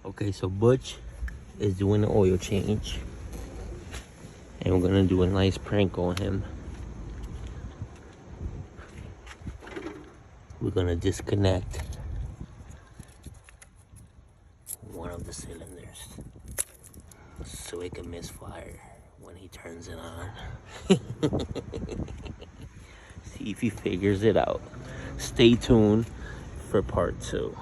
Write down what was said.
Okay, so Butch is doing the oil change. And we're gonna do a nice prank on him. We're gonna disconnect one of the cylinders so it can misfire when he turns it on. See if he figures it out. Stay tuned for part 2.